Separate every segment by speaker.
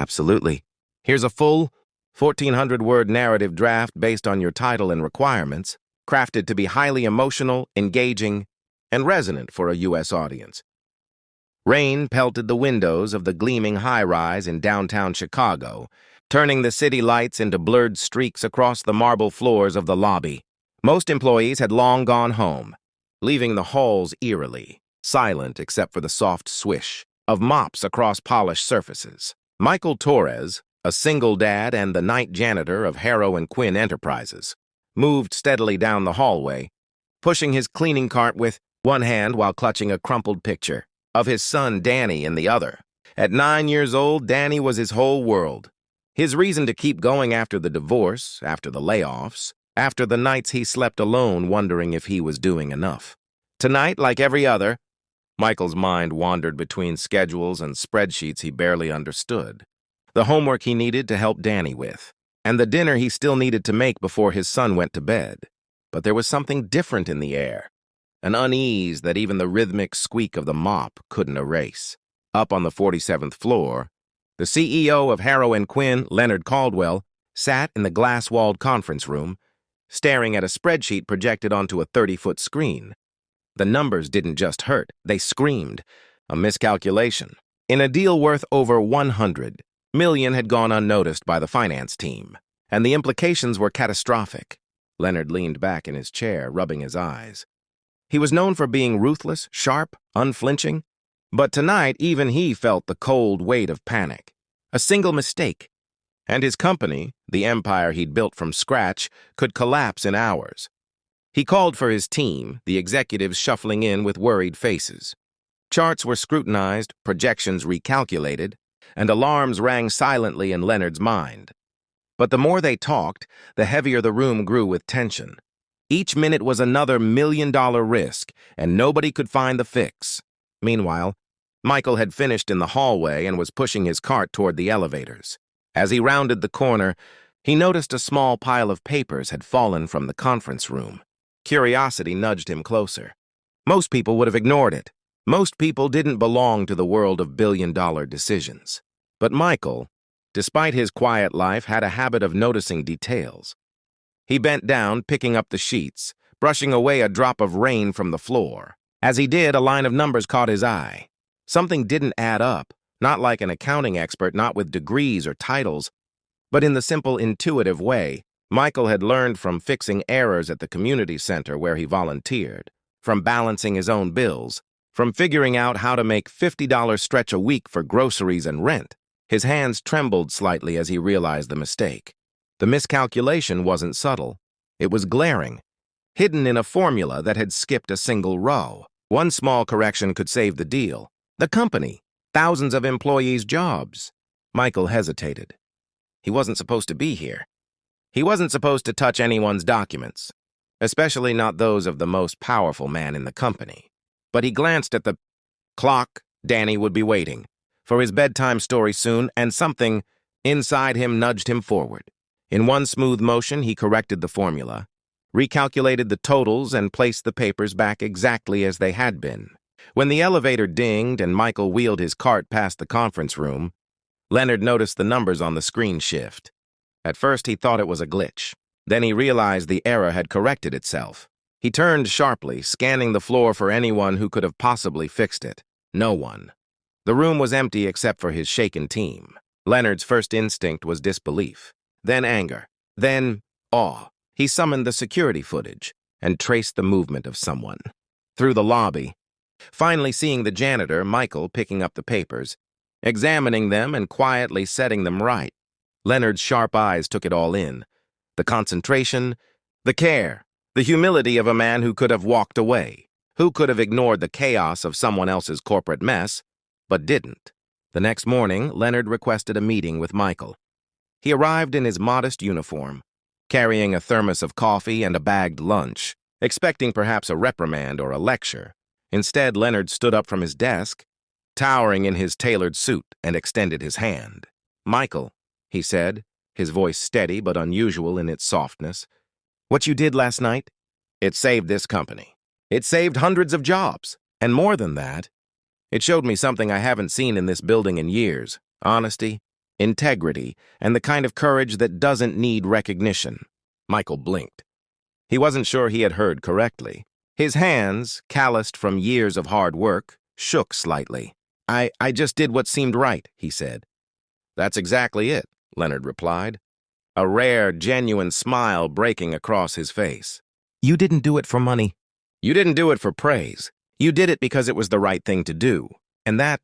Speaker 1: Absolutely. Here's a full 1,400-word narrative draft based on your title and requirements, crafted to be highly emotional, engaging, and resonant for a U.S. audience. Rain pelted the windows of the gleaming high-rise in downtown Chicago, turning the city lights into blurred streaks across the marble floors of the lobby. Most employees had long gone home, leaving the halls eerily silent except for the soft swish of mops across polished surfaces. Michael Torres, a single dad and the night janitor of Harrow and Quinn Enterprises, moved steadily down the hallway, pushing his cleaning cart with one hand while clutching a crumpled picture of his son Danny in the other. At 9 years old, Danny was his whole world. His reason to keep going after the divorce, after the layoffs, after the nights he slept alone wondering if he was doing enough. Tonight, like every other, Michael's mind wandered between schedules and spreadsheets he barely understood, the homework he needed to help Danny with, and the dinner he still needed to make before his son went to bed. But there was something different in the air, an unease that even the rhythmic squeak of the mop couldn't erase. Up on the 47th floor, the CEO of Harrow and Quinn, Leonard Caldwell, sat in the glass-walled conference room, staring at a spreadsheet projected onto a 30-foot screen. The numbers didn't just hurt, they screamed. A miscalculation. In a deal worth over $100 million had gone unnoticed by the finance team, and the implications were catastrophic. Leonard leaned back in his chair, rubbing his eyes. He was known for being ruthless, sharp, unflinching, but tonight even he felt the cold weight of panic. A single mistake, and his company, the empire he'd built from scratch, could collapse in hours. He called for his team, the executives shuffling in with worried faces. Charts were scrutinized, projections recalculated, and alarms rang silently in Leonard's mind. But the more they talked, the heavier the room grew with tension. Each minute was another million-dollar risk, and nobody could find the fix. Meanwhile, Michael had finished in the hallway and was pushing his cart toward the elevators. As he rounded the corner, he noticed a small pile of papers had fallen from the conference room. Curiosity nudged him closer. Most people would have ignored it. Most people didn't belong to the world of billion-dollar decisions. But Michael, despite his quiet life, had a habit of noticing details. He bent down, picking up the sheets, brushing away a drop of rain from the floor. As he did, a line of numbers caught his eye. Something didn't add up, not like an accounting expert, not with degrees or titles, but in the simple, intuitive way Michael had learned from fixing errors at the community center where he volunteered, from balancing his own bills, from figuring out how to make $50 stretch a week for groceries and rent. His hands trembled slightly as he realized the mistake. The miscalculation wasn't subtle. It was glaring, hidden in a formula that had skipped a single row. One small correction could save the deal. The company, thousands of employees' jobs. Michael hesitated. He wasn't supposed to be here. He wasn't supposed to touch anyone's documents, especially not those of the most powerful man in the company. But he glanced at the clock. Danny would be waiting for his bedtime story soon, and something inside him nudged him forward. In one smooth motion, he corrected the formula, recalculated the totals, and placed the papers back exactly as they had been. When the elevator dinged and Michael wheeled his cart past the conference room, Leonard noticed the numbers on the screen shift. At first, he thought it was a glitch. Then he realized the error had corrected itself. He turned sharply, scanning the floor for anyone who could have possibly fixed it. No one. The room was empty except for his shaken team. Leonard's first instinct was disbelief, then anger, then awe. He summoned the security footage and traced the movement of someone through the lobby, finally seeing the janitor, Michael, picking up the papers, examining them and quietly setting them right. Leonard's sharp eyes took it all in. The concentration, the care, the humility of a man who could have walked away, who could have ignored the chaos of someone else's corporate mess, but didn't. The next morning, Leonard requested a meeting with Michael. He arrived in his modest uniform, carrying a thermos of coffee and a bagged lunch, expecting perhaps a reprimand or a lecture. Instead, Leonard stood up from his desk, towering in his tailored suit, and extended his hand. "Michael," he said, his voice steady but unusual in its softness, "what you did last night, it saved this company. It saved hundreds of jobs. And more than that, it showed me something I haven't seen in this building in years: honesty, integrity, and the kind of courage that doesn't need recognition. Michael blinked. He wasn't sure he had heard correctly. His hands, calloused from years of hard work, shook slightly. I just did what seemed right, he said. That's exactly it, Leonard replied, a rare, genuine smile breaking across his face. You didn't do it for money. You didn't do it for praise. You did it because it was the right thing to do. And that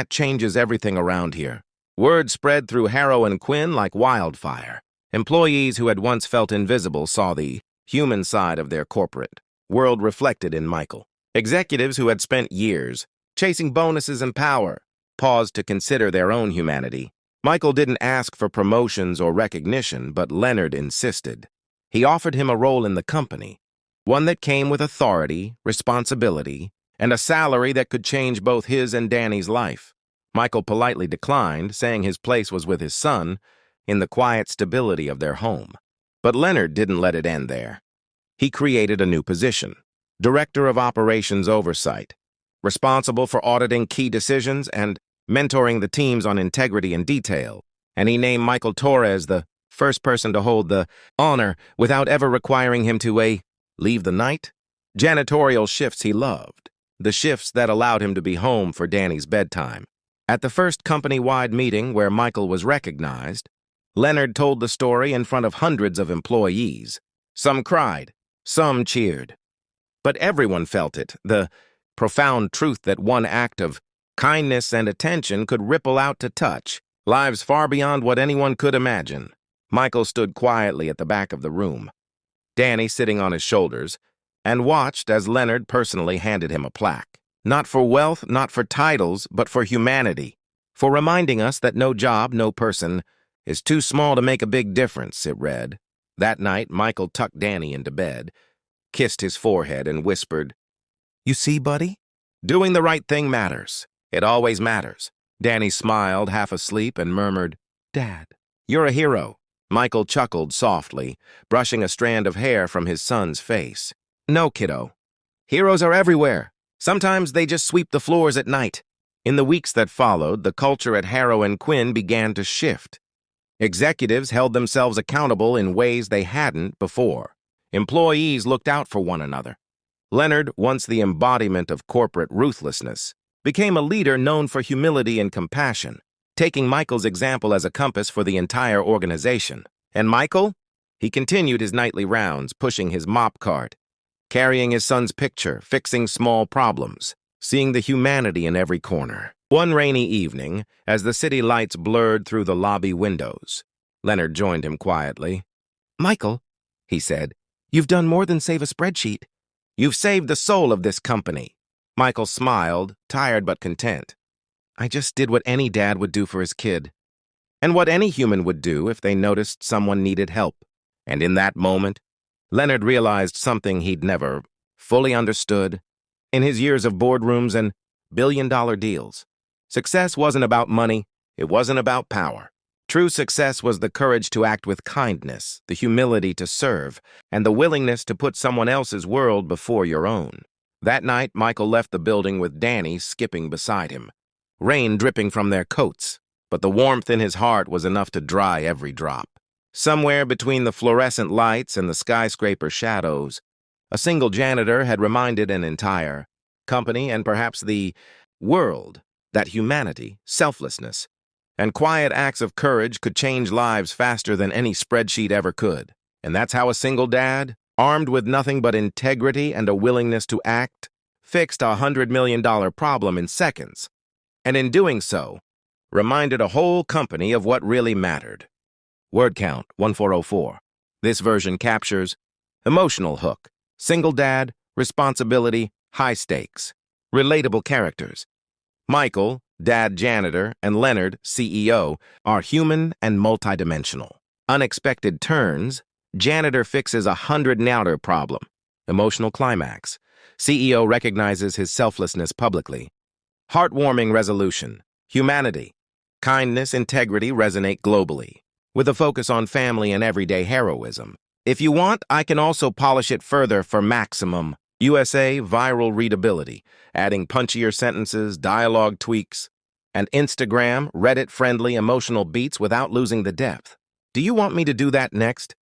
Speaker 1: changes everything around here. Word spread through Harrow and Quinn like wildfire. Employees who had once felt invisible saw the human side of their corporate world reflected in Michael. Executives who had spent years chasing bonuses and power paused to consider their own humanity. Michael didn't ask for promotions or recognition, but Leonard insisted. He offered him a role in the company, one that came with authority, responsibility, and a salary that could change both his and Danny's life. Michael politely declined, saying his place was with his son, in the quiet stability of their home. But Leonard didn't let it end there. He created a new position, Director of Operations Oversight, responsible for auditing key decisions and mentoring the teams on integrity and detail, and he named Michael Torres the first person to hold the honor without ever requiring him to leave the night. Janitorial shifts he loved, the shifts that allowed him to be home for Danny's bedtime. At the first company-wide meeting where Michael was recognized, Leonard told the story in front of hundreds of employees. Some cried, some cheered. But everyone felt it, the profound truth that one act of kindness and attention could ripple out to touch lives far beyond what anyone could imagine. Michael stood quietly at the back of the room, Danny sitting on his shoulders, and watched as Leonard personally handed him a plaque. Not for wealth, not for titles, but for humanity, for reminding us that no job, no person is too small to make a big difference, it read. That night, Michael tucked Danny into bed, kissed his forehead, and whispered, "You see, buddy? Doing the right thing matters. It always matters." Danny smiled, half asleep, and murmured, "Dad, you're a hero." Michael chuckled softly, brushing a strand of hair from his son's face. "No, kiddo. Heroes are everywhere. Sometimes they just sweep the floors at night." In the weeks that followed, the culture at Harrow and Quinn began to shift. Executives held themselves accountable in ways they hadn't before. Employees looked out for one another. Leonard, once the embodiment of corporate ruthlessness, became a leader known for humility and compassion, taking Michael's example as a compass for the entire organization. And Michael? He continued his nightly rounds, pushing his mop cart, carrying his son's picture, fixing small problems, seeing the humanity in every corner. One rainy evening, as the city lights blurred through the lobby windows, Leonard joined him quietly. "Michael," he said, "you've done more than save a spreadsheet. You've saved the soul of this company." Michael smiled, tired but content. "I just did what any dad would do for his kid, and what any human would do if they noticed someone needed help." And in that moment, Leonard realized something he'd never fully understood in his years of boardrooms and billion-dollar deals. Success wasn't about money, it wasn't about power. True success was the courage to act with kindness, the humility to serve, and the willingness to put someone else's world before your own. That night, Michael left the building with Danny skipping beside him, rain dripping from their coats, but the warmth in his heart was enough to dry every drop. Somewhere between the fluorescent lights and the skyscraper shadows, a single janitor had reminded an entire company and perhaps the world that humanity, selflessness, and quiet acts of courage could change lives faster than any spreadsheet ever could. And that's how a single dad, armed with nothing but integrity and a willingness to act, fixed a $100 million problem in seconds. And in doing so, reminded a whole company of what really mattered. Word count 1404. This version captures emotional hook, single dad, responsibility, high stakes, relatable characters. Michael, dad janitor, and Leonard, CEO, are human and multidimensional. Unexpected turns, janitor fixes a $100 problem. Emotional climax, CEO recognizes his selflessness publicly. Heartwarming resolution, humanity, kindness, integrity resonate globally, with a focus on family and everyday heroism. If you want, I can also polish it further for maximum USA viral readability, adding punchier sentences, dialogue tweaks. and Instagram, Reddit-friendly emotional beats without losing the depth. Do you want me to do that next?